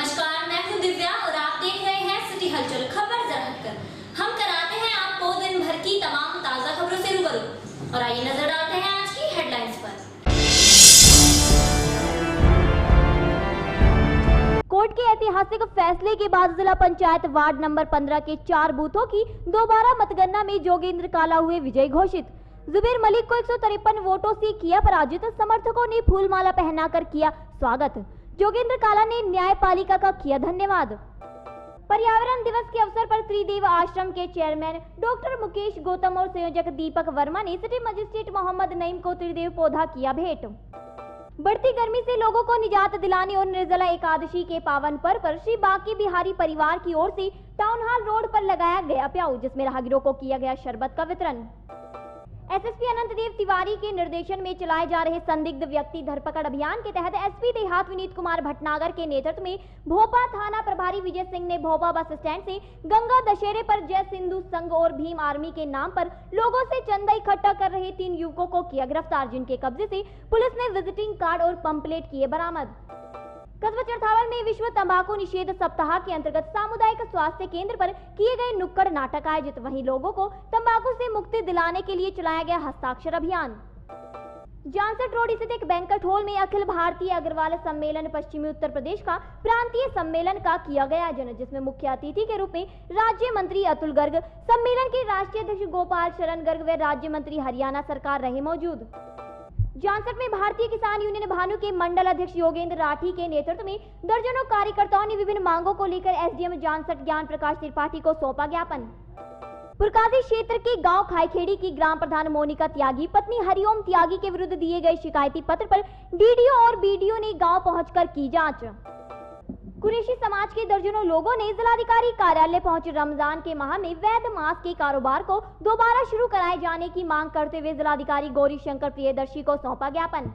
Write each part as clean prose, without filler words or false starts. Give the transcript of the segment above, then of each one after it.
नमस्कार, मैं हूं दिव्या और आप देख रहे हैं सिटी हलचल। खबर जरा हटकर हम कराते हैं आपको दिन भर की तमाम ताजा खबरों से रूबरू। और आइए नजर डालते हैं आज की हेडलाइंस पर। कोर्ट के ऐतिहासिक फैसले के बाद जिला पंचायत वार्ड नंबर 15 के 4 बूथों की दोबारा मतगणना में जोगेंद्र काला हुए विजयी घोषित। जुबेर मलिक को 153 वोटों से किया पराजित। समर्थकों ने फूलमाला पहनाकर किया स्वागत। जोगेंद्र काला ने न्यायपालिका का किया धन्यवाद। पर्यावरण दिवस के अवसर पर त्रिदेव आश्रम के चेयरमैन डॉक्टर मुकेश गौतम और संयोजक दीपक वर्मा ने सिटी मजिस्ट्रेट मोहम्मद नईम को त्रिदेव पौधा किया भेंट। बढ़ती गर्मी से लोगों को निजात दिलाने और निर्जला एकादशी के पावन पर्व पर श्री बाकी बिहारी परिवार की ओर से टाउन हॉल रोड पर लगाया गया प्याऊ, जिसमें राहगीरों को किया गया शरबत का वितरण। एसएसपी अनंत देव तिवारी के निर्देशन में चलाए जा रहे संदिग्ध व्यक्ति धरपकड़ अभियान के तहत एसपी देहात विनीत कुमार भटनागर के नेतृत्व में भोपा थाना प्रभारी विजय सिंह ने भोपा बस स्टैंड से गंगा दशहरे पर जय सिंधु संघ और भीम आर्मी के नाम पर लोगों से चंदा इकट्ठा कर रहे 3 युवकों को किया गिरफ्तार, जिनके कब्जे से पुलिस ने विजिटिंग कार्ड और पंपलेट किए बरामद। कस्बा चरथावल में विश्व तंबाकू निषेध सप्ताह के अंतर्गत सामुदायिक स्वास्थ्य केंद्र पर किए गए नुक्कड़ नाटक आयोजित। वहीं लोगों को तंबाकू से मुक्ति दिलाने के लिए चलाया गया हस्ताक्षर अभियान। जानसठ रोड स्थित एक बैंक्वेट हॉल में अखिल भारतीय अग्रवाल सम्मेलन पश्चिमी उत्तर प्रदेश का प्रांतीय सम्मेलन का किया गया आयोजन, जिसमें मुख्य अतिथि के रूप में राज्य मंत्री अतुल गर्ग, सम्मेलन के राष्ट्रीय अध्यक्ष गोपाल शरण गर्ग व राज्य मंत्री हरियाणा सरकार रहे मौजूद। जानसठ में भारतीय किसान यूनियन भानु के मंडल अध्यक्ष योगेंद्र राठी के नेतृत्व में दर्जनों कार्यकर्ताओं ने विभिन्न मांगों को लेकर एसडीएम जानसठ ज्ञान प्रकाश त्रिपाठी को सौंपा ज्ञापन। पुरकाजी क्षेत्र के गांव खाईखेड़ी की ग्राम प्रधान मोनिका त्यागी पत्नी हरिओम त्यागी के विरुद्ध दिए गए शिकायती पत्र पर डीडीओ और बीडीओ ने गांव पहुंचकर की जांच। कुरैशी समाज के दर्जनों लोगों ने जिलाधिकारी कार्यालय पहुंच रमजान के माह में वैध मांस के कारोबार को दोबारा शुरू कराए जाने की मांग करते हुए जिलाधिकारी गौरी शंकर प्रियदर्शी को सौंपा ज्ञापन।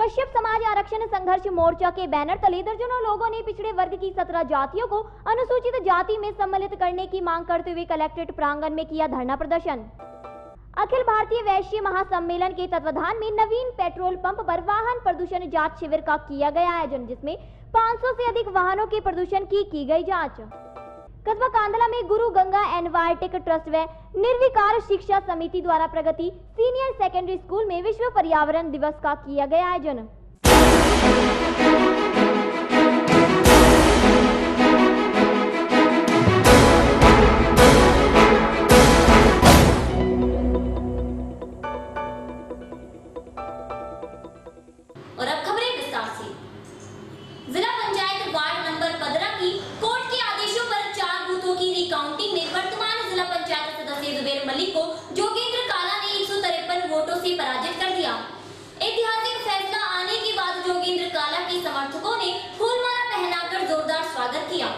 कश्यप समाज आरक्षण संघर्ष मोर्चा के बैनर तले दर्जनों लोगों ने पिछड़े वर्ग की 17 जातियों को अनुसूचित जाति में सम्मिलित करने की मांग करते हुए कलेक्ट्रेट प्रांगण में किया धरना प्रदर्शन। अखिल भारतीय वैश्य महासम्मेलन के तत्वाधान में नवीन पेट्रोल पंप पर वाहन प्रदूषण जांच शिविर का किया गया आयोजन, जिसमें 500 से अधिक वाहनों के प्रदूषण की गई जांच। कस्बा कांदला में गुरु गंगा एनवायटिक ट्रस्ट व निर्विकार शिक्षा समिति द्वारा प्रगति सीनियर सेकेंडरी स्कूल में विश्व पर्यावरण दिवस का किया गया आयोजन। और अब खबरें विस्तार से। जिला पंचायत वार्ड नंबर 15 की कोर्ट के आदेशों पर 4 बूथों की रिकाउंटिंग में वर्तमान जिला पंचायत सदस्य जुबेर मलिक को जोगेंद्र काला ने 153 वोटों से पराजित कर दिया। ऐतिहासिक फैसला आने के बाद जोगेंद्र काला के समर्थकों ने फूलमाला पहनाकर जोरदार स्वागत किया।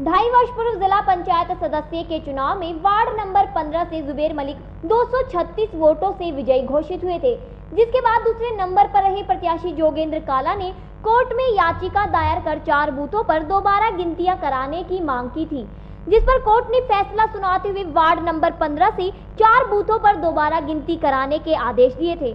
2.5 वर्ष पूर्व जिला पंचायत सदस्य के चुनाव में वार्ड नंबर 15 से जुबेर मलिक 236 वोटों से विजयी घोषित हुए थे, जिसके बाद दूसरे नंबर पर रहे प्रत्याशी जोगेंद्र काला ने कोर्ट में याचिका दायर कर 4 बूथों पर दोबारा गिनतियां कराने की मांग की थी, जिस पर कोर्ट ने फैसला सुनाते हुए वार्ड नंबर 15 से 4 बूथों पर दोबारा गिनती कराने के आदेश दिए थे।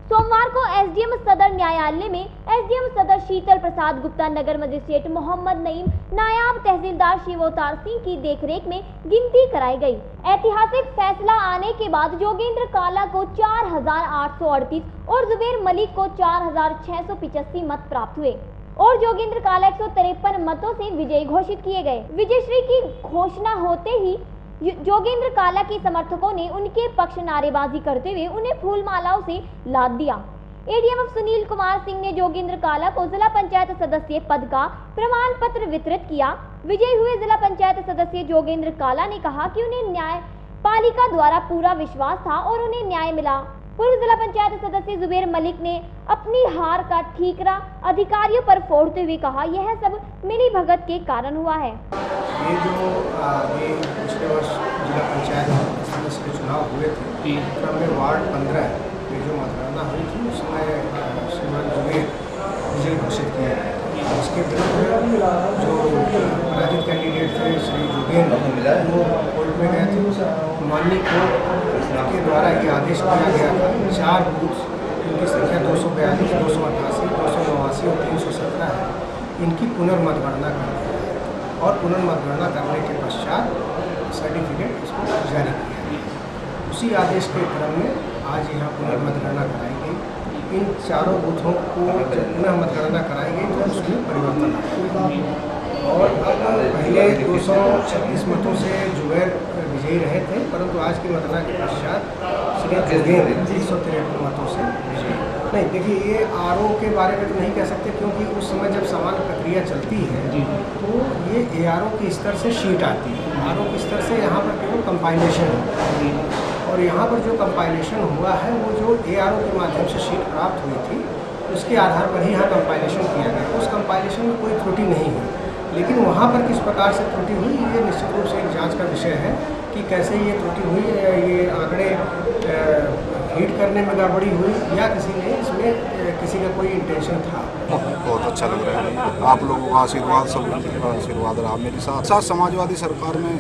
सोमवार को एसडीएम सदर न्यायालय में एसडीएम सदर शीतल प्रसाद गुप्ता, नगर मजिस्ट्रेट मोहम्मद नईम, नायाब तहसीलदार शिवोतार सिंह की देखरेख में गिनती कराई गई। ऐतिहासिक फैसला आने के बाद जोगेंद्र काला को 4838 और जुबेर मलिक को 4685 मत प्राप्त हुए और जोगेंद्र काला 153 मतों से विजयी घोषित किए गए। विजयश्री की घोषणा होते ही जोगेंद्र काला के समर्थकों ने उनके पक्ष नारेबाजी करते हुए उन्हें फूलमालाओं से लाद दिया। एडीएम सुनील कुमार सिंह ने जोगेंद्र काला को जिला पंचायत सदस्य पद का प्रमाण पत्र वितरित किया। विजयी हुए जिला पंचायत सदस्य जोगेंद्र काला ने कहा कि उन्हें न्यायपालिका द्वारा पूरा विश्वास था और उन्हें न्याय मिला। पूर्व जिला पंचायत सदस्य जुबेर मलिक ने अपनी हार का ठीकरा अधिकारियों पर फोड़ते हुए कहा, यह सब मिली भगत के कारण हुआ है। ये जो पिछले वर्ष जिला पंचायत सदस्य के चुनाव हुए थे, क्रम में वार्ड 15 में जो मतगणना हुई थी उसमें श्रीमान जुबेर विजयी घोषित किया गया। इसके विरुद्ध जो पराजित कैंडिडेट थे श्री जुबेर, वो कोर्ट में गए थे। माननीय कोर्ट के द्वारा ये आदेश दिया गया था 4 बूथ, उनकी संख्या 242, 288, 289 और 317 है। इनकी पुनर्मतगणना करना और पुनर्मतगणना करने के पश्चात सर्टिफिकेट इसको जारी किया। उसी आदेश के क्रम में आज यहाँ पुनर्मतगणना कराई गई। इन चारों बूथों को जब पुनः मतगणना कराई गई तो उसमें परिवर्तन आया और अब पहले 236 मतों से जुबैर विजयी रहे थे, परंतु आज की मतगणना के पश्चात श्री जोगेंद्र 353 मतों से विजयी। नहीं, देखिए ये आरओ के बारे में तो नहीं कह सकते, क्योंकि उस समय जब समान प्रक्रिया चलती है तो ये एआरओ के स्तर से शीट आती है। आरओ के स्तर से यहाँ पर केवल कंपाइलेशन है और यहाँ पर जो कंपाइलेशन हुआ है वो जो एआरओ के माध्यम से शीट प्राप्त हुई थी उसके आधार पर ही यहाँ कंपाइलेशन किया गया। उस कंपाइलेशन में कोई त्रुटि नहीं हुई, लेकिन वहाँ पर किस प्रकार से त्रुटि हुई ये निश्चित रूप से एक जांच का विषय है कि कैसे ये त्रुटि हुई, ये आंकड़े फीड करने में गड़बड़ी हुई या किसी ने इसमें किसी का कोई इंटेंशन था। बहुत अच्छा लग रहा है, आप लोगों का आशीर्वाद, सब का आशीर्वाद रहा मेरे साथ। समाजवादी सरकार में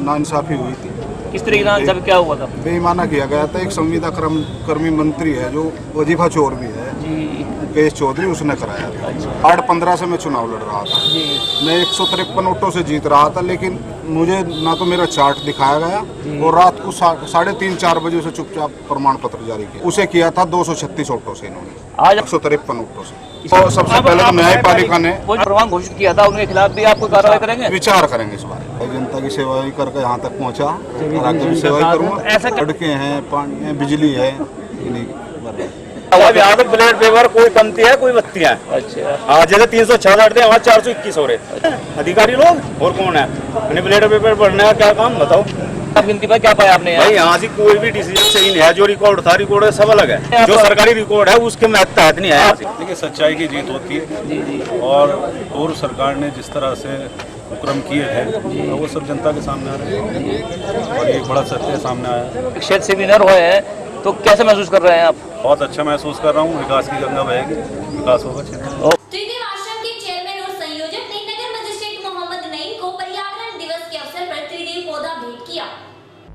नाइंसाफ़ी हुई थी। किस तरीके से जब क्या हुआ था? बेईमाना किया गया था। एक संविदा कर्मी मंत्री है जो वजीफा चोर भी है जी, मुकेश चौधरी, उसने कराया था। 8-15 से मैं चुनाव लड़ रहा था जी। मैं 153 वोटों से जीत रहा था, लेकिन मुझे ना तो मेरा चार्ट दिखाया गया और रात को 3:30-4 बजे से चुपचाप प्रमाण पत्र जारी किया। उसे किया था 236 वोटों से, इन्होंने आज 153 वोटों से। तो सबसे पहले तो न्यायपालिका ने प्रमाण घोषित किया था, उनके खिलाफ भी आपको कार्रवाई करेंगे? विचार करेंगे इस बारे में। जनता की सेवा ही करके यहाँ तक पहुँचा और आगे भी सेवा ही करूँगा। ऐसा सड़कें हैं, पानी है, बिजली है, यहाँ पे ब्लेड पेपर कोई कमती है, कोई बत्तियाँ। अच्छा, हाँ, जैसे 366 थे, वहाँ 421 हो रहे। अधिकारी लोग और कौन है? ब्लेड पेपर पढ़ने का क्या काम बताओ? आप गिनती पर क्या पाया आपने? भाई यहाँ से कोई भी डिसीजन सही नहीं है। जो रिकॉर्ड था, रिकॉर्ड सब अलग है। जो सरकारी रिकॉर्ड है उसके तहत नहीं है। देखिए, सच्चाई की जीत होती है जी जी। और पूर्व सरकार ने जिस तरह से उपक्रम किए थे वो सब जनता के सामने आ रहे हैं और ये बड़ा सत्य सामने आया। क्षेत्र से विनर हुए हैं तो कैसे महसूस कर रहे हैं आप? बहुत अच्छा महसूस कर रहा हूँ। विकास की गंगा बहेगी, विकास होगा क्षेत्र। त्रिदेव आश्रम के चेयरमैन और संयोजक ने नगर मजिस्ट्रेट मोहम्मद नईम को पर्यावरण दिवस के अवसर पर त्रिदेव पौधा भेंट किया।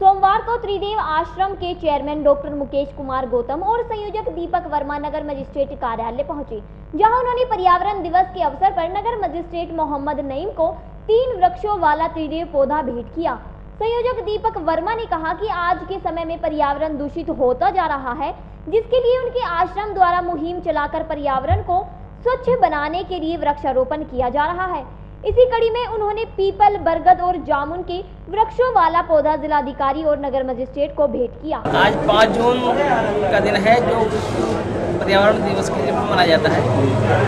सोमवार को त्रिदेव आश्रम के चेयरमैन डॉक्टर मुकेश कुमार गौतम और संयोजक दीपक वर्मा नगर मजिस्ट्रेट कार्यालय पहुंचे, जहां उन्होंने पर्यावरण दिवस के अवसर पर नगर मजिस्ट्रेट मोहम्मद नईम को 3 वृक्षों वाला त्रिदेव पौधा भेंट किया। संयोजक दीपक वर्मा ने कहा कि आज के समय में पर्यावरण दूषित होता जा रहा है, जिसके लिए उनके आश्रम द्वारा मुहिम चलाकर पर्यावरण को स्वच्छ बनाने के लिए वृक्षारोपण किया जा रहा है। इसी कड़ी में उन्होंने पीपल, बरगद और जामुन के वृक्षों वाला पौधा जिलाधिकारी और नगर मजिस्ट्रेट को भेंट किया। आज 5 जून का दिन है जो पर्यावरण दिवस के लिए मनाया जाता है।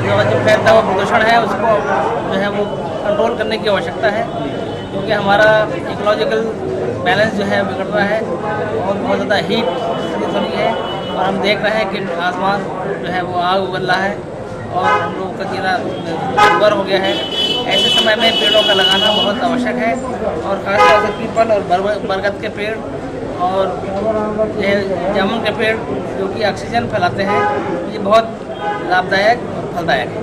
जो फैलता हुआ प्रदूषण है उसको जो है वो कंट्रोल करने की आवश्यकता है, क्योंकि हमारा इकोलॉजिकल बैलेंस जो है बिगड़ रहा है और बहुत ज़्यादा हीट हो रही है और हम देख रहे हैं कि आसमान जो है वो आग उगल रहा है और हम लोगों का जीना दुर्भर हो गया है। ऐसे समय में पेड़ों का लगाना बहुत आवश्यक है और खासतौर से पीपल और बरगद के पेड़ और जामुन के पेड़ जो कि ऑक्सीजन फैलाते हैं, ये बहुत लाभदायक और फलदायक है।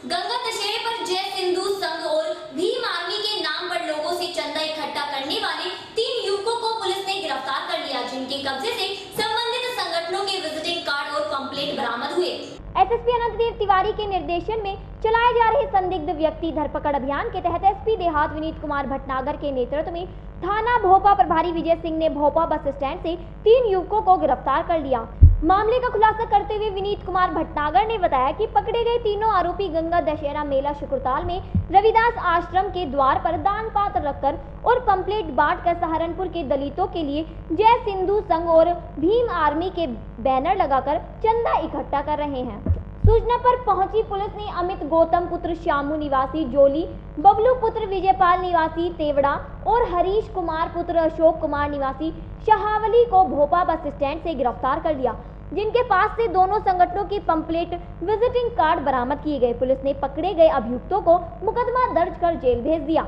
गंगा दशहरे पर जय सिंधु संघ और भीम आर्मी के नाम पर लोगों से चंदा इकट्ठा करने वाले 3 युवकों को पुलिस ने गिरफ्तार कर लिया, जिनके कब्जे से संबंधित संगठनों के विजिटिंग कार्ड और पंपलेट बरामद हुए। एसएसपी अनंतदेव तिवारी के निर्देशन में चलाए जा रहे संदिग्ध व्यक्ति धरपकड़ अभियान के तहत एसपी देहात विनीत कुमार भटनागर के नेतृत्व में थाना भोपा प्रभारी विजय सिंह ने भोपा बस स्टैंड से 3 युवकों को गिरफ्तार कर लिया। मामले का खुलासा करते हुए विनीत कुमार भटनागर ने बताया कि पकड़े गए तीनों आरोपी गंगा दशहरा मेला शुक्रताल में रविदास आश्रम के द्वार पर दान पात्र रखकर और पंपलेट बांटकर सहारनपुर के दलितों के लिए जय सिंधु संघ और भीम आर्मी के बैनर लगाकर चंदा इकट्ठा कर रहे हैं। सूचना पर पहुंची पुलिस ने अमित गौतम पुत्र श्यामू निवासी जोली, बबलू पुत्र विजयपाल निवासी तेवड़ा और हरीश कुमार पुत्र अशोक कुमार निवासी शाहावली को भोपा बस स्टैंड से गिरफ्तार कर लिया, जिनके पास से दोनों संगठनों की पंपलेट विजिटिंग कार्ड बरामद किए गए। पुलिस ने पकड़े गए अभियुक्तों को मुकदमा दर्ज कर जेल भेज दिया।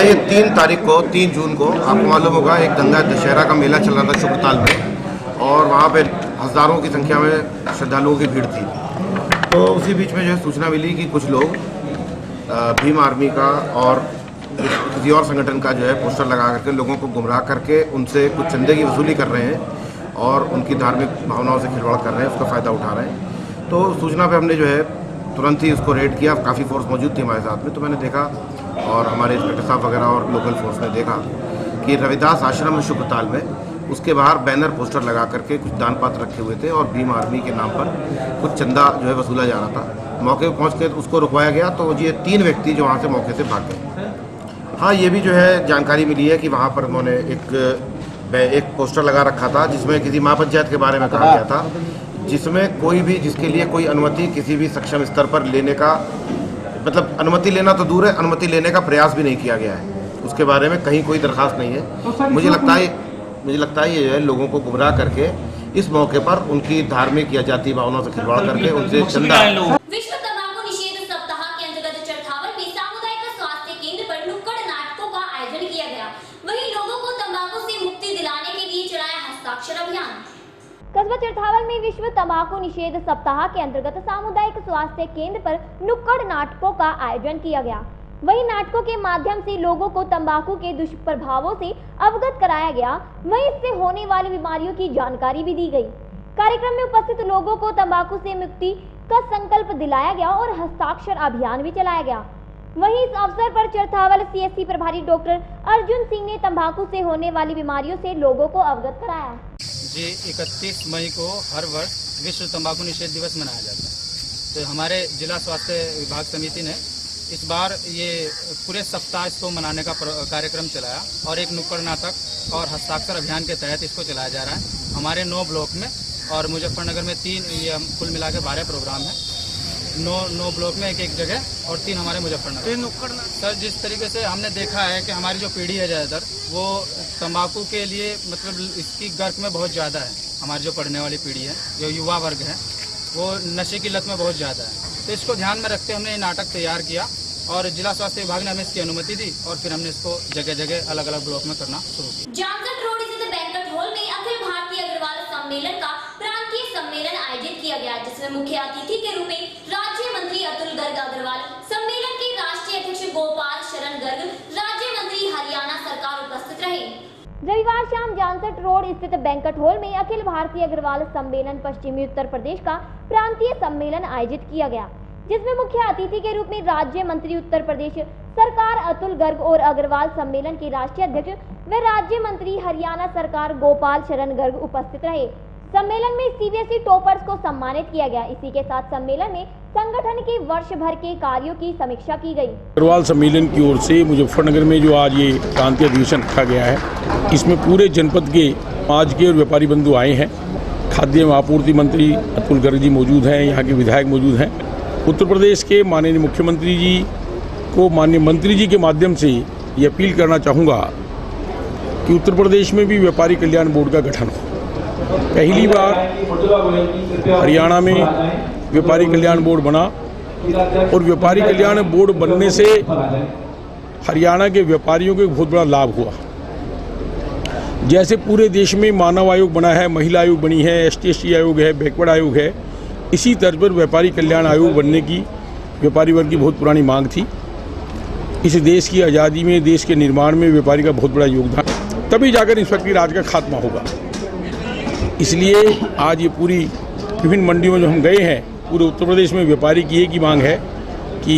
ये 3 तारीख को 3 जून को आपको मालूम होगा एक गंगा दशहरा का मेला चल रहा था शुक्रताल में और वहाँ पे हजारों की संख्या में श्रद्धालुओं की भीड़ थी। तो उसी बीच में जो है सूचना मिली कि कुछ लोग भीम आर्मी का और किसी और संगठन का जो है पोस्टर लगा करके लोगों को गुमराह करके उनसे कुछ चंदे की वसूली कर रहे हैं और उनकी धार्मिक भावनाओं से खिलवाड़ कर रहे हैं, उसका फ़ायदा उठा रहे हैं। तो सूचना पे हमने जो है तुरंत ही उसको रेड किया। काफ़ी फोर्स मौजूद थी हमारे साथ में, तो मैंने देखा और हमारे इंस्पेक्टर साहब वगैरह और लोकल फोर्स ने देखा कि रविदास आश्रम शुक्रताल में उसके बाहर बैनर पोस्टर लगा करके कुछ दान पात्र रखे हुए थे और भीम आर्मी के नाम पर कुछ चंदा जो है वसूला जा रहा था। मौके पर पहुँच के उसको रुकवाया गया, तो ये 3 व्यक्ति जो वहाँ से मौके से भाग गए। हाँ, ये भी जो है जानकारी मिली है कि वहाँ पर उन्होंने एक पोस्टर लगा रखा था जिसमें किसी महापंचायत के बारे में कहा गया था, जिसमें कोई भी जिसके लिए कोई अनुमति किसी भी सक्षम स्तर पर लेने का, मतलब अनुमति लेना तो दूर है, अनुमति लेने का प्रयास भी नहीं किया गया है। उसके बारे में कहीं कोई दरखास्त नहीं है। मुझे लगता है ये जो है लोगों को गुमराह करके इस मौके पर उनकी धार्मिक या जाति भावनाओं से खिलवाड़ करके उनसे चंदा। विश्व तंबाकू निषेध सप्ताह के अंतर्गत चरथावल में सामुदायिक स्वास्थ्य केंद्र पर नुक्कड़ नाटकों का आयोजन किया गया। वहीं लोगों को तंबाकू से मुक्ति दिलाने के लिए चलाया हस्ताक्षर अभियान। कस्बा चरथावल में विश्व तंबाकू निषेध सप्ताह के अंतर्गत सामुदायिक स्वास्थ्य केंद्र पर नुक्कड़ नाटकों का आयोजन किया गया। वहीं नाटकों के माध्यम से लोगों को तंबाकू के दुष्प्रभावों से अवगत कराया गया। वहीं इससे होने वाली बीमारियों की जानकारी भी दी गई। कार्यक्रम में उपस्थित लोगों को तंबाकू से मुक्ति का संकल्प दिलाया गया और हस्ताक्षर अभियान भी चलाया गया। वहीं इस अवसर पर चरथावल CSC प्रभारी डॉक्टर अर्जुन सिंह ने तंबाकू से होने वाली बीमारियों से लोगों को अवगत कराया। जी 31 मई को हर वर्ष विश्व तंबाकू निषेध दिवस मनाया जाता है। तो हमारे जिला स्वास्थ्य विभाग समिति ने इस बार ये पूरे सप्ताह इसको मनाने का कार्यक्रम चलाया और एक नुक्कड़ नाटक और हस्ताक्षर अभियान के तहत इसको चलाया जा रहा है। हमारे 9 ब्लॉक में और मुजफ्फरनगर में 3, ये कुल मिला के 12 प्रोग्राम है। 9 ब्लॉक में एक जगह और 3 हमारे मुजफ्फरनगर। नुक्कड़ सर, जिस तरीके से हमने देखा है कि हमारी जो पीढ़ी है ज़्यादातर वो तंबाकू के लिए मतलब इसकी गर्क में बहुत ज़्यादा है। हमारी जो पढ़ने वाली पीढ़ी है, जो युवा वर्ग है, वो नशे की लत में बहुत ज़्यादा है। तो इसको ध्यान में रखते हमने ये नाटक तैयार किया और जिला स्वास्थ्य विभाग ने हमें इसकी अनुमति दी और फिर हमने इसको जगह जगह अलग अलग ब्लॉक में करना शुरू किया। जानसठ रोड स्थित बैंक्वेट हॉल में अखिल भारतीय अग्रवाल सम्मेलन का प्रांतीय सम्मेलन आयोजित किया गया, जिसमें मुख्य अतिथि के रूप में राज्य मंत्री अतुल गर्ग अग्रवाल, सम्मेलन के राष्ट्रीय अध्यक्ष गोपाल शरण गर्ग, राज्य मंत्री हरियाणा सरकार उपस्थित रहे। रविवार शाम जानसठ रोड स्थित बैंक्वेट हॉल में अखिल भारतीय अग्रवाल सम्मेलन पश्चिमी उत्तर प्रदेश का प्रांतीय सम्मेलन आयोजित किया गया, जिसमें मुख्य अतिथि के रूप में राज्य मंत्री उत्तर प्रदेश सरकार अतुल गर्ग और अग्रवाल सम्मेलन के राष्ट्रीय अध्यक्ष व राज्य मंत्री हरियाणा सरकार गोपाल शरण गर्ग उपस्थित रहे। सम्मेलन में CBSE टॉपर्स को सम्मानित किया गया। इसी के साथ सम्मेलन में संगठन के वर्ष भर के कार्यों की समीक्षा की गई। अग्रवाल सम्मेलन की ओर से मुजफ्फरनगर में जो आज ये प्रांतीय अधिवेशन रखा गया है, इसमें पूरे जनपद के समाज के और व्यापारी बंधु आए हैं। खाद्य एवं आपूर्ति मंत्री अतुल गर्ग जी मौजूद हैं, यहाँ के विधायक मौजूद हैं। उत्तर प्रदेश के माननीय मुख्यमंत्री जी को माननीय मंत्री जी के माध्यम से ये अपील करना चाहूँगा कि उत्तर प्रदेश में भी व्यापारी कल्याण बोर्ड का गठन हो। पहली बार हरियाणा में व्यापारी कल्याण बोर्ड बना और व्यापारी कल्याण बोर्ड बनने से हरियाणा के व्यापारियों को एक बहुत बड़ा लाभ हुआ। जैसे पूरे देश में मानव आयोग बना है, महिला आयोग बनी है, ST/SC आयोग है, बैकवर्ड आयोग है, इसी तर्ज पर व्यापारी कल्याण आयोग बनने की व्यापारी वर्ग की बहुत पुरानी मांग थी। इस देश की आज़ादी में, देश के निर्माण में व्यापारी का बहुत बड़ा योगदान, तभी जाकर इंस्पेक्टरी राज का खात्मा होगा। इसलिए आज ये पूरी विभिन्न मंडियों में जो हम गए हैं, पूरे उत्तर प्रदेश में व्यापारी की एक ही मांग है कि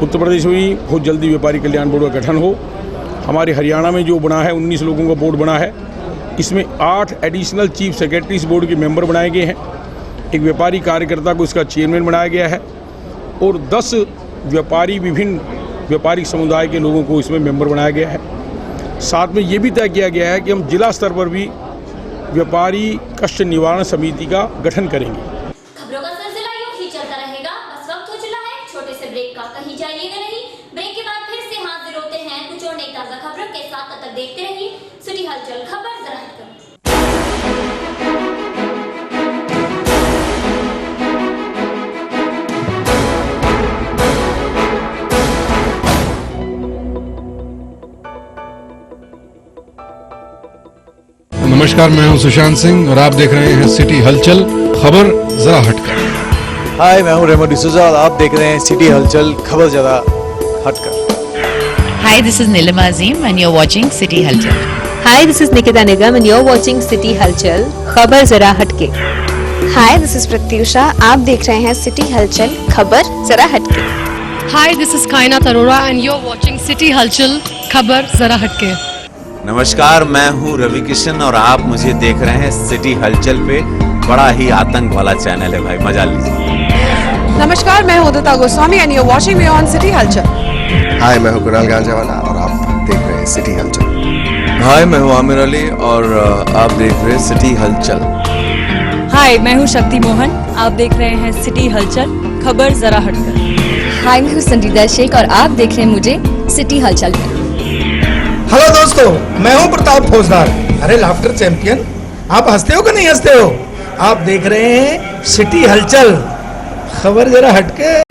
उत्तर प्रदेश में भी बहुत जल्दी व्यापारी कल्याण बोर्ड का गठन हो। हमारे हरियाणा में जो बना है 19 लोगों का बोर्ड बना है, इसमें 8 एडिशनल चीफ सेक्रेटरी इस बोर्ड के मेंबर बनाए गए हैं। एक व्यापारी कार्यकर्ता को इसका चेयरमैन बनाया गया है और 10 विभिन्न व्यापारिक समुदाय के लोगों को इसमें मेंबर बनाया गया है। साथ में ये भी तय किया गया है कि हम जिला स्तर पर भी व्यापारी कष्ट निवारण समिति का गठन करेंगे। खबरों का सिलसिला यूं ही चलता रहेगा। बस वक्त हो चला है छोटे से ब्रेक का, कहीं जाइएगा नहीं। ब्रेक के बाद फिर से हाजिर होते हैं कुछ और नई ताजा खबरों के साथ। तब तक देखते रहिए सिटी हलचल, खबर जरा हटकर। नमस्कार, मैं हूं सुशांत सिंह और आप देख रहे हैं सिटी हलचल, खबर जरा हटकर। हाय, मैं हूं रेमो डिसूजा और आप देख रहे हैं सिटी हलचल, खबर जरा हटकर। Hi, this is Neelima Azeem and you are watching city Halchal. Hi, this is Nikita Nigam and you are watching city Halchal, खबर जरा हटके। Hi, this is Pratyusha. आप देख रहे हैं सिटी हलचल, खबर जरा हटके। Hi, this is Kainaat Arora and you are watching city Halchal, खबर जरा हटके। नमस्कार, मैं हूँ रवि किशन और आप मुझे देख रहे हैं सिटी हलचल पे। बड़ा ही आतंक वाला चैनल है भाई, मजा लीजिए। नमस्कार, मैं हूँ Udita Goswami and you are watching me on city Halchal. Hi, मैं हूँ कुणाल गांजावाला और आप देख रहे हैं सिटी हलचल। हाय, मैं हूँ आमिर अली और आप देख रहे हैं सिटी हलचल। हाय, मैं हूँ शक्ति मोहन, आप देख रहे हैं सिटी हलचल, खबर जरा हटकर। हाय, मैं हूँ संजीदा शेख और आप देख रहे हैं मुझे सिटी हलचल में। हेलो दोस्तों, मैं हूं प्रताप फौजदार। अरे लाफ्टर चैंपियन, आप हंसते हो कि नहीं हंसते हो? आप देख रहे हैं सिटी हलचल, खबर जरा हटके।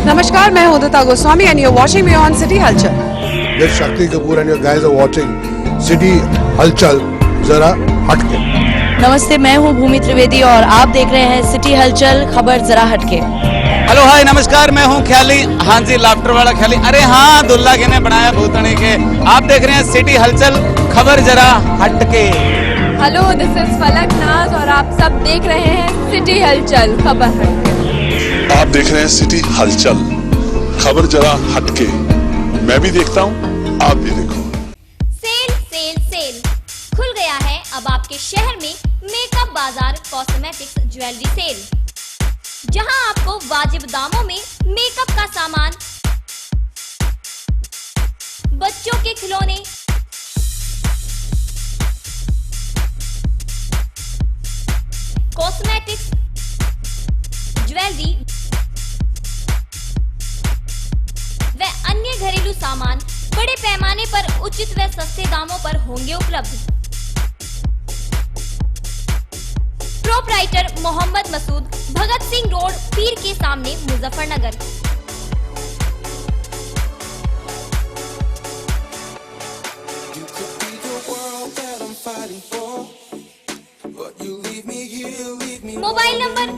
नमस्कार, मैं हूँ Udita Goswami and you are watching me on city Halchal. This is Shakti Kapoor and you guys are watching City हलचल जरा हटके। नमस्ते, मैं हूँ भूमि त्रिवेदी और आप देख रहे हैं सिटी हलचल, खबर जरा हटके। हेलो हाय नमस्कार, मैं हूँ ख्याली। हाँ जी, लाफ्टर वाला ख्याली। अरे हाँ, दुल्ला के ने बनाया भूतनी के। आप देख रहे हैं सिटी हलचल, खबर जरा हटके। हेलो, दिस इज फलक नाज और आप सब देख रहे हैं सिटी हलचल, खबर हटके। आप देख रहे हैं सिटी हलचल, खबर जरा हटके। मैं भी देखता हूँ, आप भी देखो। सेल सेल सेल खुल गया है अब आपके शहर में मेकअप बाजार कॉस्मेटिक्स ज्वेलरी सेल, जहां आपको वाजिब दामों में मेकअप का सामान, बच्चों के खिलौने, कॉस्मेटिक्स, ज्वेलरी व अन्य घरेलू सामान बड़े पैमाने पर उचित व सस्ते दामों पर होंगे उपलब्ध। प्रोपराइटर मोहम्मद मसूद, भगत सिंह रोड, पीर के सामने, Muzaffarnagar. Mobile number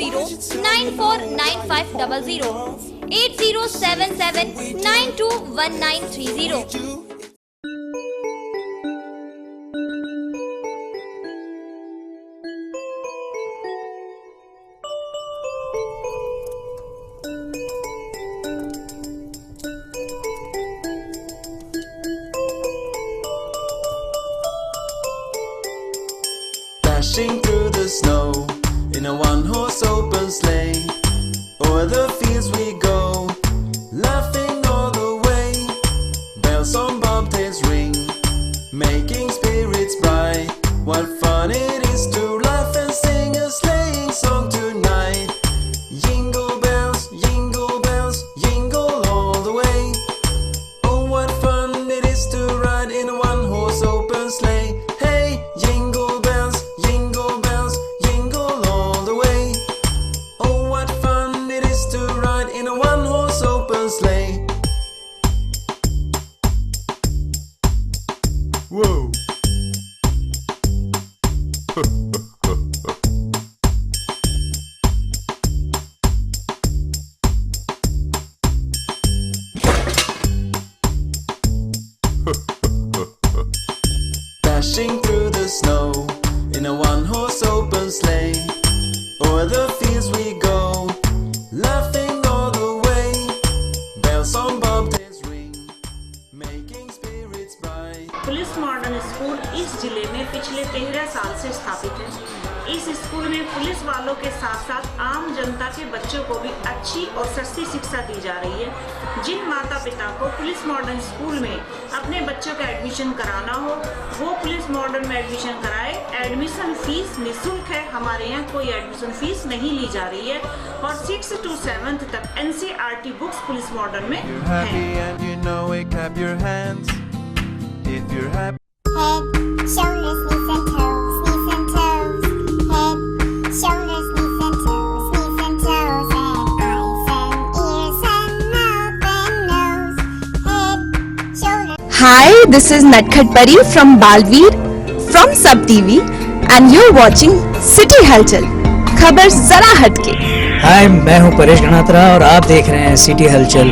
8077949500 8077921930। Dashing through the snow in a one-horse open sleigh. O'er the fields we go, laughing all the way. Bells on bobtails ring, making spirits bright. What fun it is to laugh and sing a sleighing song tonight. Jingle bells, jingle all the way. Oh, what fun it is to ride in a one-horse open sleigh. Hey, jingle bells, jingle all the way. Oh, what fun it is to ride in a one-horse open sleigh. Whoa. Dashing through the snow in a one-horse open sleigh. O'er the fields we go, laughing all the way. Bells on bobtails ring, making spirits bright. Police modern school इस जिले में पिछले 13 साल से स्थापित है। इस school में पुलिस वालों के साथ साथ आम जनता के बच्चों को भी अच्छी और सस्ती शिक्षा दी जा रही है। जिन माता पिता को पुलिस मॉडर्न स्कूल में अपने बच्चों का एडमिशन कराना हो वो पुलिस मॉडर्न में एडमिशन कराए। एडमिशन फीस निःशुल्क है, हमारे यहाँ कोई एडमिशन फीस नहीं ली जा रही है और 6 to 7th तक NCERT बुक्स पुलिस मॉडर्न में है। Head, shoulders, knees and toes, knees and toes. Head, shoulders, knees and toes, knees and toes. And eyes and ears and mouth and nose. Head, shoulders. Hi, this is Natkhat Pari from Balveer from Sub TV and you're watching City Halchal. खबर जरा हटके। हाय, मैं हूं परेश गणात्रा और आप देख रहे हैं सिटी हलचल।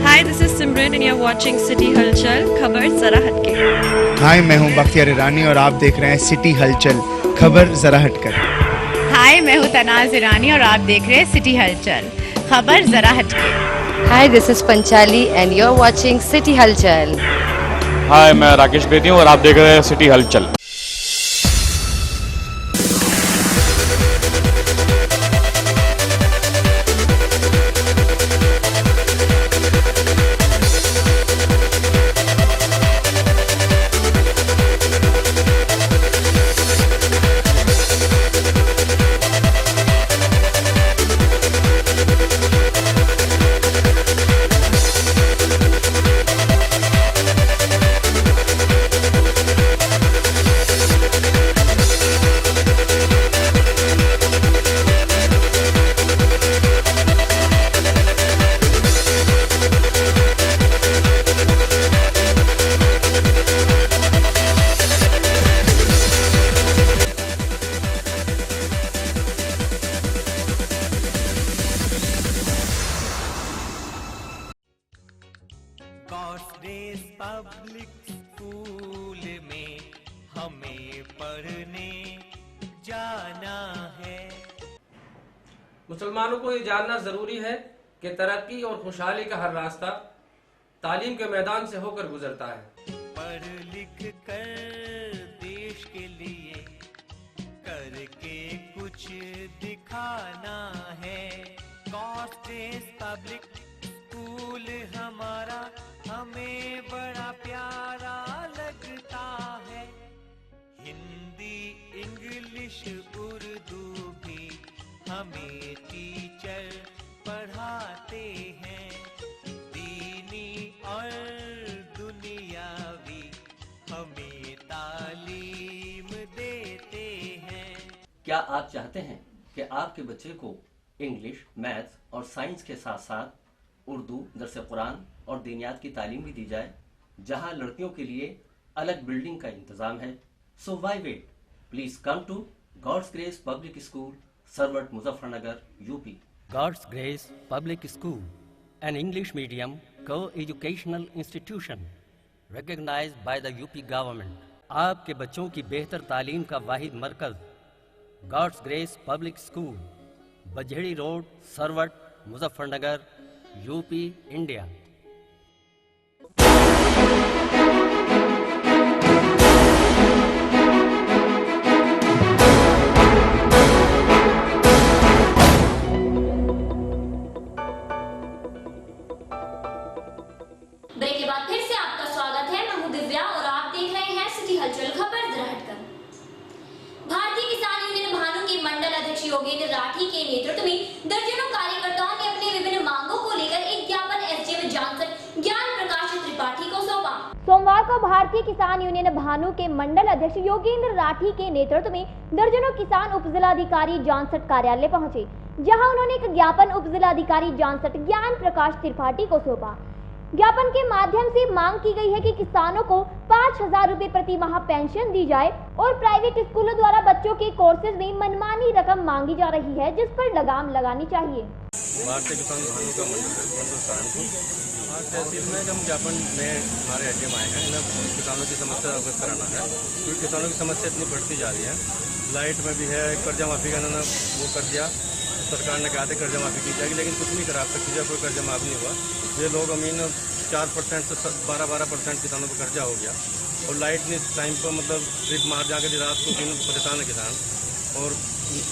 Hi, this is Simran and you're watching City Halchal. खबर जरा हटके। हाय, मैं हूं बख्तियार ईरानी और आप देख रहे हैं सिटी हलचल, खबर जरा हटकर। हाय, मैं हूं तनाज ईरानी और आप देख रहे हैं सिटी हलचल, खबर जरा हटके। Hi, this is Panchali and you're watching City Halchal. हाय, मैं राकेश बेदी हूँ और आप देख रहे हैं सिटी हलचल। पब्लिक स्कूल में हमें पढ़ने जाना है। मुसलमानों को ये जानना जरूरी है कि तरक्की और खुशहाली का हर रास्ता तालीम के मैदान से होकर गुजरता है। पढ़ लिख कर देश के लिए करके कुछ दिखाना है। कॉस्टेस पब्लिक स्कूल हमारा हमें बड़ा प्यारा लगता है। हिंदी इंग्लिश उर्दू भी हमें टीचर पढ़ाते हैं। दीनी और दुनियावी हमें तालीम देते हैं। क्या आप चाहते हैं कि आपके बच्चे को इंग्लिश, मैथ्स और साइंस के साथ साथ उर्दू, दरस कुरान और दीनियात की तालीम भी दी जाए, जहां लड़कियों के लिए अलग बिल्डिंग का इंतजाम है? So why wait? Please come to God's Grace Public School Sarwat Muzaffarnagar UP. God's Grace Public School, an English medium co-educational institution recognized by the UP government. आपके बच्चों की बेहतर तालीम का वाहिद मरकज God's Grace Public School, Bajri road, Sarwat, Muzaffarnagar, UP, India. Break के बाद फिर से आपका स्वागत है। मैं हूं दिव्या और आप देख रहे हैं सिटी हलचल। खबर जरा हटकर। भारतीय किसान यूनियन भानु के मंडल अध्यक्ष योगेंद्र राठी के नेतृत्व में दर्जनों कार्यकर्ताओं ने अपनी विभिन्न मांगों को लेकर एक ज्ञापन एसडीएम जांसट ज्ञान प्रकाश त्रिपाठी को सौंपा। सोमवार को भारतीय किसान यूनियन भानु के मंडल अध्यक्ष योगेंद्र राठी के नेतृत्व में दर्जनों किसान उप जिलाधिकारी जांसट कार्यालय पहुंचे, जहां उन्होंने एक ज्ञापन उप जिलाधिकारी जांसट ज्ञान प्रकाश त्रिपाठी को सौंपा। ज्ञापन के माध्यम से मांग की गई है कि किसानों को 5,000 रुपए प्रति माह पेंशन दी जाए और प्राइवेट स्कूलों द्वारा बच्चों के कोर्सेज में मनमानी रकम मांगी जा रही है, जिस पर लगाम लगानी चाहिए। भारतीय किसान भानु का मंडल सहारनपुर आज तहसील में हम ज्ञापन में हमारे एडीएम आए हैं। इन्हें किसानों की समस्या अवगत कराना है, क्योंकि किसानों की समस्या इतनी बढ़ती जा रही है। लाइट में भी है, कर्जा माफी का इन्होंने वो कर दिया, सरकार ने कहा था कर्जा माफी की जाएगी, लेकिन कुछ नहीं करा अब तक की कोई कर्जा माफ नहीं हुआ। ये लोग अमीन 4% से 12% किसानों पर कर्जा हो गया और लाइट ने टाइम पर मतलब ट्रिप मार जाकर रात को दिन परेशान है किसान। और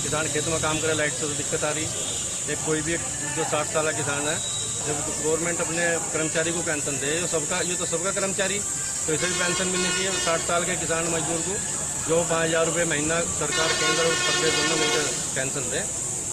किसान खेतों में काम करे, लाइट से तो दिक्कत आ रही। एक कोई भी जो 60 साल का किसान है, जब गवर्नमेंट अपने कर्मचारी को पेंशन दे, ये तो सबका कर्मचारी, तो इसे भी पेंशन मिलनी चाहिए। 60 साल के किसान मजदूर को जो 5,000 रुपये महीना सरकार केंद्र और प्रदेश दोनों मिलकर पेंशन दे,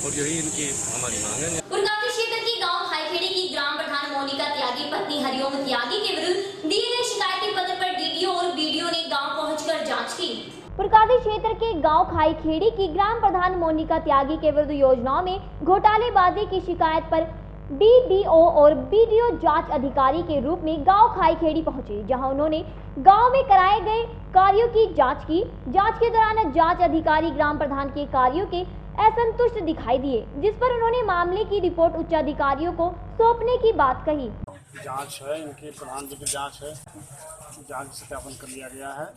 और यही इनकी हमारी मांग है। पुरकाशी क्षेत्र के गांव खाईखेड़ी की ग्राम प्रधान मोनिका त्यागी पत्नी हरिओम त्यागी के विरुद्ध दिए गए शिकायती पत्र पर डीडीओ और बीडीओ ने गांव पहुंचकर जांच की। पुरकाशी क्षेत्र के गांव खाईखेड़ी की ग्राम प्रधान मोनिका त्यागी के विरुद्ध योजनाओं में घोटालेबाजी की शिकायत पर डीडीओ और बीडीओ जांच अधिकारी के रूप में गांव खाईखेड़ी पहुंचे, जहां उन्होंने गांव में कराए गए कार्यों की जांच की। जांच के दौरान जांच अधिकारी ग्राम प्रधान के कार्यों के असंतुष्ट दिखाई दिए, जिस पर उन्होंने मामले की रिपोर्ट उच्च अधिकारियों को सौंपने की बात कही। जांच है, इनके प्रधान जी की जांच है, जांच सत्यापन कर लिया गया है।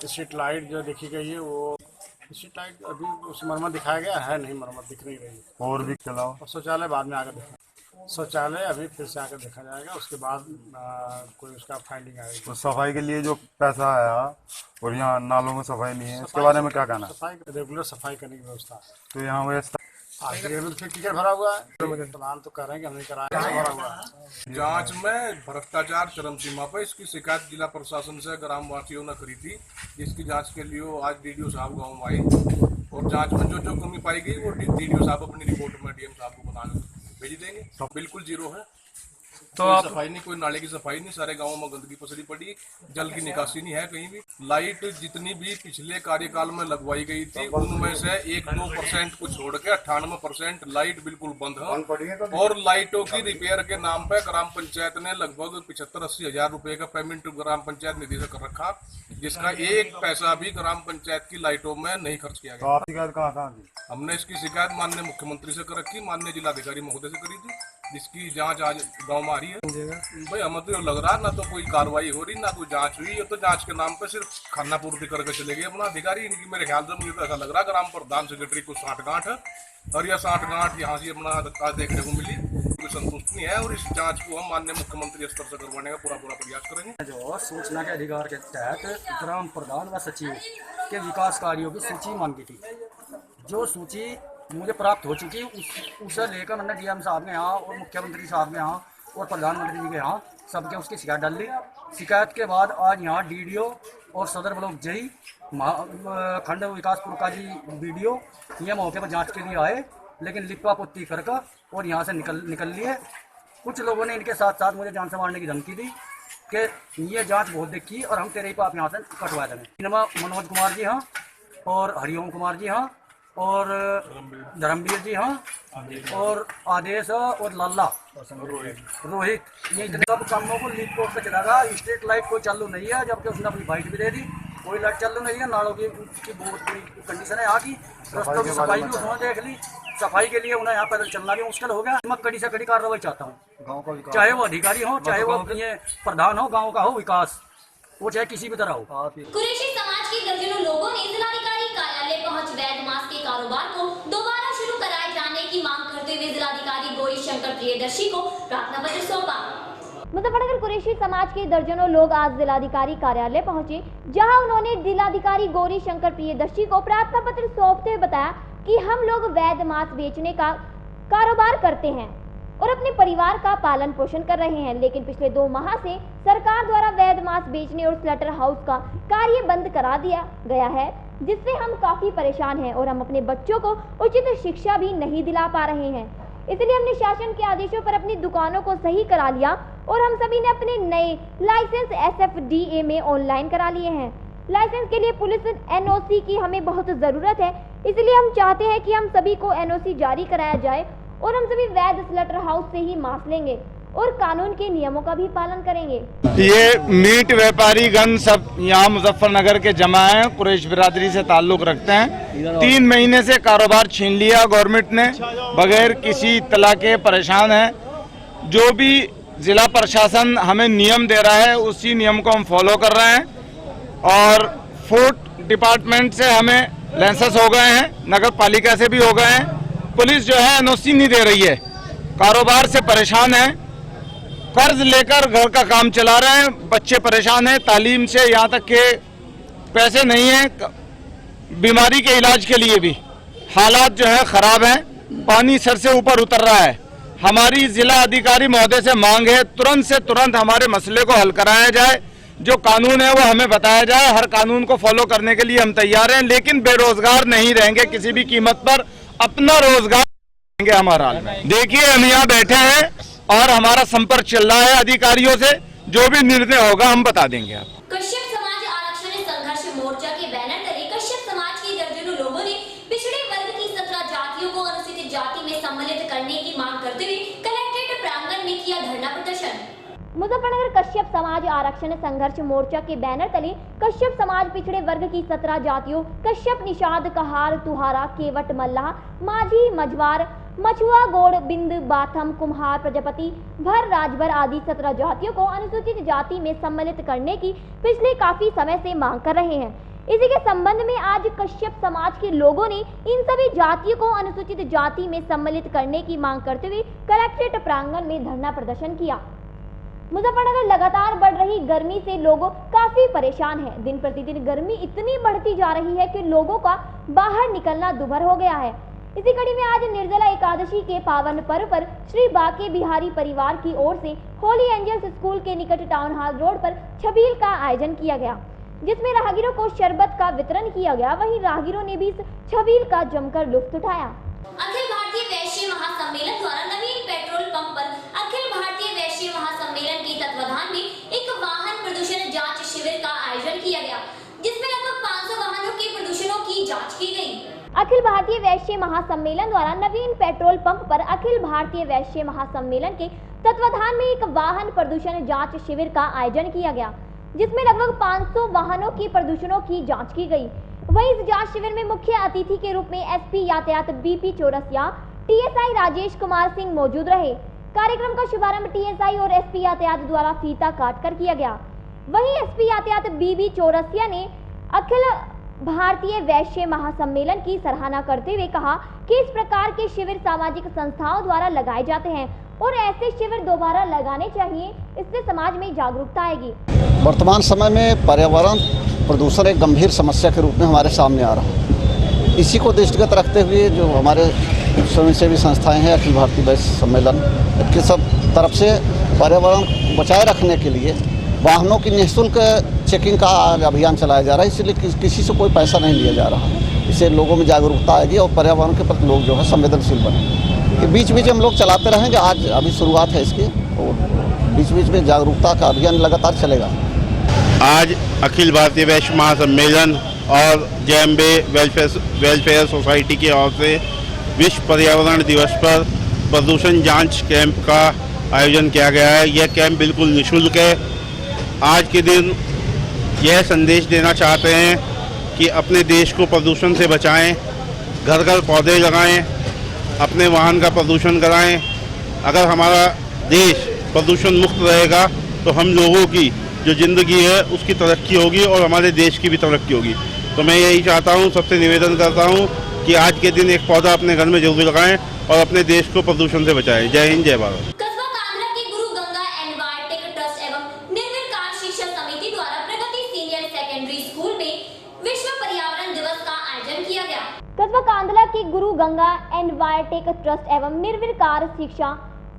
स्ट्रीट लाइट जो देखी गई है, वो स्ट्रीट लाइट अभी उस मरम्मत दिखाया गया है, नहीं मरम्मत दिख नहीं रही। और भी चलाओ, और शौचालय बाद में आकर देखा, शौचालय अभी फिर से आकर देखा जाएगा, उसके बाद कोई उसका फाइंडिंग आएगी। तो सफाई के लिए जो पैसा आया और यहाँ नालों में सफाई नहीं है, इसके बारे में क्या कहना है? सफाई रेगुलर सफाई करने की व्यवस्था, तो यहाँ व्यवस्था टिकट भरा हुआ है, प्रधान तो कर रहे हैं कि हमने कराया, भरा हुआ है। जांच में भ्रष्टाचार चरम सीमा पर, इसकी शिकायत जिला प्रशासन से ग्रामवासियों ने करी थी, जिसकी जांच के लिए आज डीडीओ साहब गाँव में आए और जांच में जो कमी पाई गई वो डीडीओ साहब अपनी रिपोर्ट में डीएम साहब को बता भेज देंगे। तो बिल्कुल जीरो है, तो कोई सफाई नहीं, कोई नाले की सफाई नहीं, सारे गांवों में गंदगी पसरी पड़ी, जल की निकासी नहीं है कहीं भी। लाइट जितनी भी पिछले कार्यकाल में लगवाई गई थी, उनमें से 1-2% को छोड़ के 98% लाइट बिल्कुल बंद है। और लाइटों की रिपेयर के नाम पे ग्राम पंचायत ने लगभग 75-80 हजार रुपए का पेमेंट ग्राम पंचायत निधि से कर रखा, जिसका एक पैसा भी ग्राम पंचायत की लाइटों में नहीं खर्च किया गया। शिकायत कहाँ की? हमने इसकी शिकायत माननीय मुख्यमंत्री से कर रखी, माननीय जिलाधिकारी महोदय से करी थी, जिसकी जांच आज गांव में आ रही है। भाई हमें तो लग रहा ना तो कोई कार्रवाई हो रही, ना कोई जांच हुई, ये तो जांच के नाम पे सिर्फ खाना पूर्ति करके चले गए अपना अधिकारी। इनकी मेरे ख्याल से मुझे तो ऐसा लग रहा ग्राम प्रधान सेक्रेटरी को 60 गांठ है, और यह 60 गांठ यहाँ से अपना देखने को मिली, कोई संतुष्ट नहीं है। और इस जांच को हम माननीय मुख्यमंत्री स्तर से करवाने का पूरा प्रयास करेंगे। जो सूचना के अधिकार के तहत ग्राम प्रधान व सचिव के विकास कार्यों की सूची मांगी थी, जो सूची मुझे प्राप्त हो चुकी, उसे लेकर मैंने डीएम साहब के यहाँ और मुख्यमंत्री साहब के यहाँ और प्रधानमंत्री जी के यहाँ सबके उसकी शिकायत डाल ली। शिकायत के बाद आज यहाँ डीडीओ और सदर ब्लॉक जई खंड विकास पुरकाशी बीडीओ ये मौके पर जांच के लिए आए, लेकिन लिपा पोती कर और यहाँ से निकल लिए। कुछ लोगों ने इनके साथ साथ मुझे जान से मारने की धमकी दी कि ये जांच बहुत देखी और हम तेरे ही पाप यहाँ से कटवा देंगे। इनमें मनोज कुमार जी हाँ, और हरिओम कुमार जी हाँ, और धर्मवीर जी हाँ, और आदेश और लल्ला रोहित, ये सब कामों को लीक कोर्ट पे चला गया। स्ट्रीट लाइट कोई चालू नहीं है, जबकि उसने अपनी बाइट भी दे दी। कोई लाइट चल नहीं है, नालों की बहुत बुरी कंडीशन है यहाँ की। रस्तों की सफाई भी उन्होंने देख ली, सफाई के लिए उन्हें यहाँ पैदल चलना भी मुश्किल हो गया। मैं कड़ी से कड़ी कार्रवाई चाहता हूँ, गाँव का विकास, चाहे वो अधिकारी हो, चाहे वो ये प्रधान हो, गाँव का हो विकास, वो चाहे किसी भी तरह हो। कुरैशी समाज के दर्जनों लोगों ने जिलाधिकारी कार्यालय पहुंच वैध मांस के कारोबार को दोबारा शुरू कराए जाने की मांग करते हुए जिलाधिकारी गौरी शंकर प्रियदर्शी को प्रार्थना पत्र सौंपा। मुजफ्फरनगर कुरैशी समाज के दर्जनों लोग आज जिलाधिकारी कार्यालय पहुंचे, जहां उन्होंने जिलाधिकारी गौरी शंकर प्रियदर्शी को प्रार्थना पत्र सौंपते हुए बताया कि हम लोग वैध मांस बेचने का कारोबार करते हैं और अपने परिवार का पालन पोषण कर रहे हैं, लेकिन पिछले 2 माह से सरकार द्वारा वैध मांस बेचने और स्लॉटर हाउस का कार्य बंद करा दिया गया है, जिससे हम काफी परेशान हैं और हम अपने बच्चों को उचित शिक्षा भी नहीं दिला पा रहे हैं। इसलिए हमने शासन के आदेशों पर अपनी दुकानों को सही करा लिया और हम सभी ने अपने नए लाइसेंस SFDA में ऑनलाइन करा लिए हैं। लाइसेंस के लिए पुलिस NOC की हमें बहुत जरूरत है, इसलिए हम चाहते हैं कि हम सभी को NOC जारी कराया जाए और हम सभी वैध स्लॉटर हाउस से ही मांस लेंगे और कानून के नियमों का भी पालन करेंगे। ये मीट व्यापारी गण सब यहाँ मुजफ्फरनगर के जमा हैं, कुरैश बिरादरी से ताल्लुक रखते हैं। 3 महीने से कारोबार छीन लिया गवर्नमेंट ने, बगैर किसी इत्तला के परेशान है। जो भी जिला प्रशासन हमें नियम दे रहा है उसी नियम को हम फॉलो कर रहे हैं और फूड डिपार्टमेंट से हमें लाइसेंस हो गए हैं, नगर पालिका से भी हो गए हैं। पुलिस जो है NOC नहीं दे रही है, कारोबार से परेशान है, कर्ज लेकर घर का काम चला रहे हैं, बच्चे परेशान हैं, तालीम से यहाँ तक के पैसे नहीं हैं, बीमारी के इलाज के लिए भी हालात जो है खराब हैं, पानी सर से ऊपर उतर रहा है। हमारी जिला अधिकारी महोदय से मांग है तुरंत से तुरंत हमारे मसले को हल कराया जाए, जो कानून है वो हमें बताया जाए। हर कानून को फॉलो करने के लिए हम तैयार हैं, लेकिन बेरोजगार नहीं रहेंगे, किसी भी कीमत पर अपना रोजगार देंगे हमारा हाल में। देखिए हम यहाँ बैठे हैं और हमारा संपर्क चल रहा है अधिकारियों से, जो भी निर्णय होगा हम बता देंगे आपको। कश्यप समाज आरक्षण संघर्ष मोर्चा के बैनर तले कश्यप समाज के दर्जनों लोगों ने पिछड़े वर्ग की 17 जातियों को अनुसूचित जाति में सम्मिलित करने की मांग करते हुए कलेक्ट्रेट प्रांगण में किया धरना प्रदर्शन। मुजफ्फरनगर कश्यप समाज आरक्षण संघर्ष मोर्चा के बैनर तले कश्यप समाज पिछड़े वर्ग की 17 जातियों कश्यप, निषाद, कहार, तुहारा, केवट, मल्लाह, माझी, मझवार, मछुआ, गोड़, बिंद, बाथम, कुम्हार, प्रजापति, भर, राजभर आदि 17 जातियों को अनुसूचित जाति में सम्मिलित करने की पिछले काफी समय से मांग कर रहे हैं। इसी के संबंध में आज कश्यप समाज के लोगों ने इन सभी जातियों को अनुसूचित जाति में सम्मिलित करने की मांग करते हुए कलेक्ट्रेट प्रांगण में धरना प्रदर्शन किया। मुजफ्फरनगर लगातार बढ़ रही गर्मी से लोग काफी परेशान हैं। दिन प्रतिदिन गर्मी इतनी बढ़ती जा रही है कि लोगों का बाहर निकलना दुभर हो गया है। इसी कड़ी में आज निर्जला एकादशी के पावन पर्व पर श्री बाके बिहारी परिवार की ओर से होली एंजल्स स्कूल के निकट टाउन हॉल रोड पर छबील का आयोजन किया गया, जिसमें राहगीरों को शरबत का वितरण किया गया। वहीं राहगीरों ने भी इस छबील का जमकर लुत्फ उठाया। अखिल भारतीय वैश्य महासम्मेलन द्वारा नवीन पेट्रोल पंप पर अखिल भारतीय वैश्य महासम्मेलन के तत्वाधान में एक वाहन प्रदूषण जांच शिविर का आयोजन किया गया, जिसमें लगभग 500 वाहनों के प्रदूषणों की जांच की गई। अखिल भारतीय वैश्य महासम्मेलन द्वारा नवीन पेट्रोल पंप पर अखिल भारतीय वैश्य महासम्मेलन के तत्वाधान में एक वाहन प्रदूषण जांच शिविर का आयोजन किया गया, जिसमें लगभग 500 वाहनों के प्रदूषणों की जांच की गई। वहीं इस जांच शिविर में मुख्य अतिथि के रूप में SP यातायात BP चौरसिया, TSI राजेश कुमार सिंह मौजूद रहे। कार्यक्रम का शुभारंभ TSI और SP यातायात द्वारा फीता काटकर किया गया। वहीं SP यातायात BB चौरसिया ने अखिल भारतीय वैश्य महासम्मेलन की सराहना करते हुए कहा कि इस प्रकार के शिविर सामाजिक संस्थाओं द्वारा लगाए जाते हैं और ऐसे शिविर दोबारा लगाने चाहिए, इससे समाज में जागरूकता आएगी। वर्तमान समय में पर्यावरण प्रदूषण एक गंभीर समस्या के रूप में हमारे सामने आ रहा है। इसी को दृष्टिगत रखते हुए जो हमारे स्वयंसेवी संस्थाएं हैं, अखिल भारतीय वैश्य सम्मेलन के सब तरफ से पर्यावरण को बचाए रखने के लिए वाहनों की निःशुल्क चेकिंग का अभियान चलाया जा रहा है। इसलिए किसी से कोई पैसा नहीं लिया जा रहा है। इससे लोगों में जागरूकता आएगी और पर्यावरण के प्रति लोग जो है संवेदनशील बने। बीच बीच हम लोग चलाते रहेंगे। आज अभी शुरुआत है इसकी और बीच बीच में जागरूकता का अभियान लगातार चलेगा। आज अखिल भारतीय वैश्य महासम्मेलन और JMB वेलफेयर सोसाइटी की ओर से विश्व पर्यावरण दिवस पर प्रदूषण जांच कैंप का आयोजन किया गया है। यह कैंप बिल्कुल निःशुल्क है। आज के दिन यह संदेश देना चाहते हैं कि अपने देश को प्रदूषण से बचाएं, घर घर पौधे लगाएं, अपने वाहन का प्रदूषण कराएं। अगर हमारा देश प्रदूषण मुक्त रहेगा तो हम लोगों की जो ज़िंदगी है उसकी तरक्की होगी और हमारे देश की भी तरक्की होगी। तो मैं यही चाहता हूँ, सबसे निवेदन करता हूँ कि आज के दिन एक पौधा अपने घर में जरूर लगाएं और अपने देश को प्रदूषण से बचाएं। जय हिंद, जय भारत। कस्बा कांधला के गुरु गंगा एनवायरटेक ट्रस्ट एवं निर्विकार शिक्षा समिति द्वारा प्रगति सीनियर सेकेंडरी स्कूल में विश्व पर्यावरण दिवस का आयोजन किया गया। कस्बा कांधला के गुरु गंगा एनवायरटेक ट्रस्ट एवं निर्विकार शिक्षा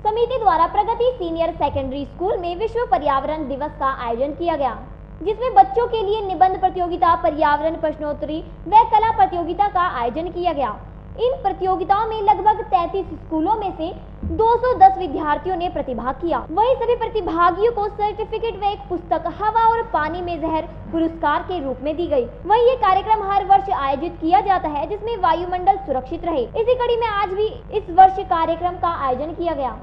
समिति द्वारा प्रगति सीनियर सेकेंडरी स्कूल में विश्व पर्यावरण दिवस का आयोजन किया गया, जिसमें बच्चों के लिए निबंध प्रतियोगिता, पर्यावरण प्रश्नोत्तरी व कला प्रतियोगिता का आयोजन किया गया। इन प्रतियोगिताओं में लगभग 33 स्कूलों में से 210 विद्यार्थियों ने प्रतिभाग किया। वहीं सभी प्रतिभागियों को सर्टिफिकेट व एक पुस्तक हवा और पानी में जहर पुरस्कार के रूप में दी गई। वहीं ये कार्यक्रम हर वर्ष आयोजित किया जाता है, जिसमें वायुमंडल सुरक्षित रहे। इसी कड़ी में आज भी इस वर्ष कार्यक्रम का आयोजन किया गया।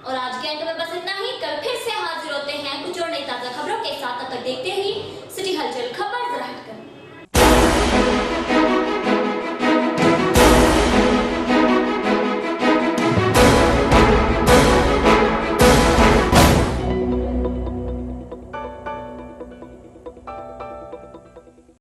और आज के अंक में बस इतना ही। कल फिर से हाजिर होते हैं कुछ और नई ताजा खबरों के साथ। तब तक देखते रहिए सिटी हलचल खबर।